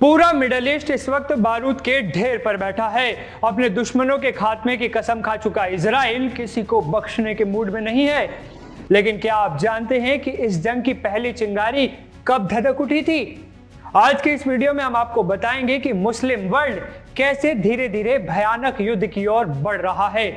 पूरा middle east इस वक्त बारूद के ढेर पर बैठा है। अपने दुश्मनों के खात्मे की कसम खा चुका इजराइल किसी को बख्शने के मूड में नहीं है। लेकिन क्या आप जानते हैं कि इस जंग की पहली चिंगारी कब धधक उठी थी? आज के इस वीडियो में हम आपको बताएंगे कि मुस्लिम वर्ल्ड कैसे धीरे धीरे भयानक युद्ध की ओर बढ़ रहा है।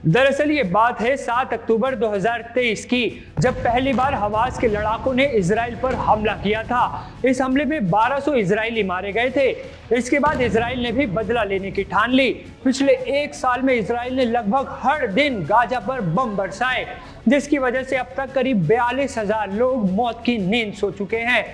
दरअसल ये बात है 7 अक्टूबर 2023 की, जब पहली बार हमास के लड़ाकों ने इजराइल पर हमला किया था। इस हमले में 1200 इजरायली मारे गए थे। इसके बाद इजराइल ने भी बदला लेने की ठान ली। पिछले एक साल में इजराइल ने लगभग हर दिन गाजा पर बम बरसाए, जिसकी वजह से अब तक करीब 42,000 लोग मौत की नींद सो चुके हैं।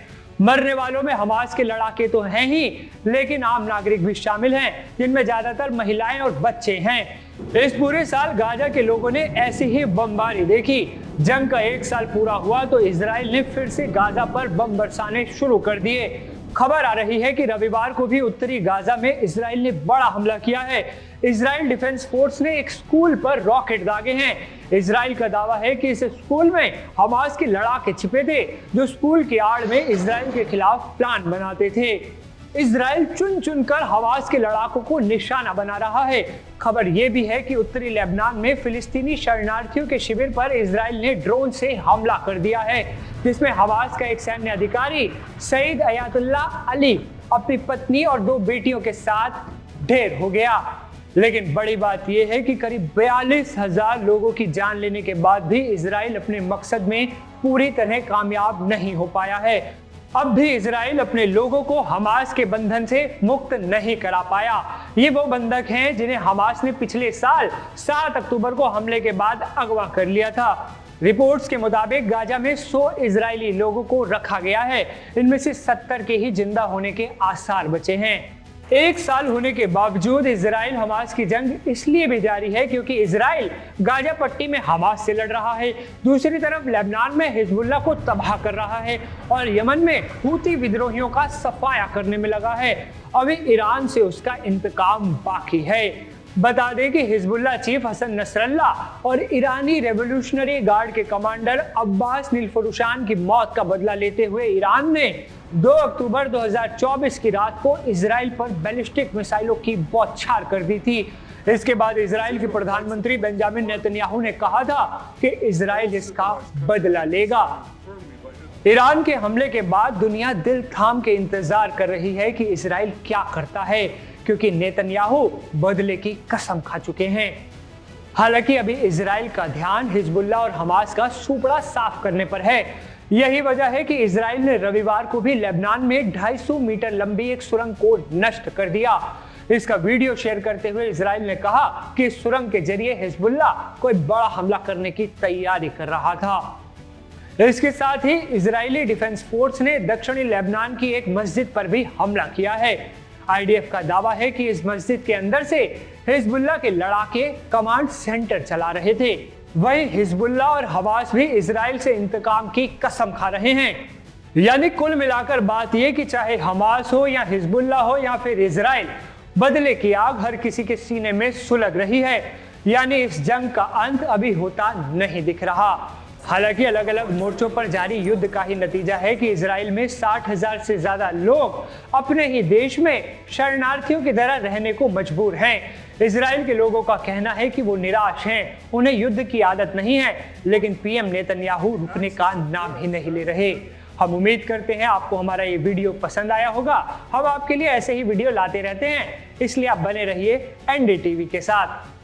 मरने वालों में हमास के लड़ाके तो हैं ही, लेकिन आम नागरिक भी शामिल हैं, जिनमें ज्यादातर महिलाएं और बच्चे हैं। इस पूरे साल गाजा के लोगों ने ऐसी ही बमबारी देखी। जंग का एक साल पूरा हुआ तो इजराइल ने फिर से गाजा पर बम बरसाने शुरू कर दिए। खबर आ रही है कि रविवार को भी उत्तरी गाजा में इजराइल ने बड़ा हमला किया है। इजराइल डिफेंस फोर्स ने एक स्कूल पर रॉकेट दागे हैं। इजराइल का दावा है कि इस स्कूल में हमास के लड़ाके छिपे थे, जो स्कूल की आड़ में इजराइल के खिलाफ प्लान बनाते थे। इजराइल चुन चुनकर हमास के लड़ाकों को निशाना बना रहा है। खबर यह भी है कि उत्तरी लेबनान में फिलिस्तीनी शरणार्थियों के शिविर पर इजराइल ने ड्रोन से हमला कर दिया है, जिसमें हमास का एक सैन्य अधिकारी सईद अयातुल्लाह अली अपनी पत्नी और 2 बेटियों के साथ ढेर हो गया। लेकिन बड़ी बात यह है कि करीब 42,000 लोगों की जान लेने के बाद भी इजराइल अपने मकसद में पूरी तरह कामयाब नहीं हो पाया है। अब भी इजराइल अपने लोगों को हमास के बंधन से मुक्त नहीं करा पाया। ये वो बंधक हैं जिन्हें हमास ने पिछले साल 7 अक्टूबर को हमले के बाद अगवा कर लिया था। रिपोर्ट्स के मुताबिक गाजा में 100 इजरायली लोगों को रखा गया है। इनमें से 70 के ही जिंदा होने के आसार बचे हैं। एक साल होने के बावजूद इजराइल हमास की जंग इसलिए भी जारी है क्योंकि इजराइल गाजा पट्टी में हमास से लड़ रहा है, दूसरी तरफ लेबनान में हिजबुल्लाह को तबाह कर रहा है और यमन में हूती विद्रोहियों का सफाया करने में लगा है। अभी ईरान से उसका इंतकाम बाकी है। बता दें कि हिजबुल्लाह चीफ हसन नसरल्लाह और ईरानी रेवोल्यूशनरी गार्ड के कमांडर अब्बास नीलफरुशान की मौत का बदला लेते हुए ईरान ने 2 अक्टूबर 2024 की रात को इजराइल पर बैलिस्टिक मिसाइलों की बौछार कर दी थी। इसके बाद इजराइल के प्रधानमंत्री बेंजामिन नेतन्याहू ने कहा था कि इजराइल इसका बदला लेगा। ईरान के हमले के बाद दुनिया दिल थाम के इंतजार कर रही है कि इजराइल क्या करता है, क्योंकि नेतन्याहू बदले की कसम खा चुके हैं। हालांकि अभी इजराइल का ध्यान हिजबुल्लाह और हमास का सुपड़ा साफ करने पर है। यही वजह है कि इजराइल ने रविवार को भी लेबनान में 250 मीटर लंबी एक सुरंग को नष्ट कर दिया। इसका वीडियो शेयर करते हुए इजराइल ने कहा कि इस सुरंग के जरिए हिजबुल्लाह कोई बड़ा हमला करने की तैयारी कर रहा था। इसके साथ ही इजरायली डिफेंस फोर्स ने दक्षिणी लेबनान की एक मस्जिद पर भी हमला किया है। आईडीएफ का दावा है कि इस मस्जिद के अंदर से हिजबुल्लाह के लड़ाके कमांड सेंटर चला रहे थे। वहीं हिजबुल्लाह और हमास भी इजराइल से इंतकाम की कसम खा रहे हैं। यानी कुल मिलाकर बात यह कि चाहे हमास हो या हिजबुल्लाह हो या फिर इजराइल, बदले की आग हर किसी के सीने में सुलग रही है। यानी इस जंग का अंत अभी होता नहीं दिख रहा। हालांकि अलग अलग मोर्चों पर जारी युद्ध का ही नतीजा है कि इजराइल में 60,000 से ज्यादा लोग अपने ही देश में शरणार्थियों की तरह रहने को मजबूर हैं। इजराइल के लोगों का कहना है कि वो निराश हैं, उन्हें युद्ध की आदत नहीं है, लेकिन पीएम नेतन्याहू रुकने का नाम ही नहीं ले रहे। हम उम्मीद करते हैं आपको हमारा ये वीडियो पसंद आया होगा। हम आपके लिए ऐसे ही वीडियो लाते रहते हैं, इसलिए आप बने रहिए एनडीटीवी के साथ।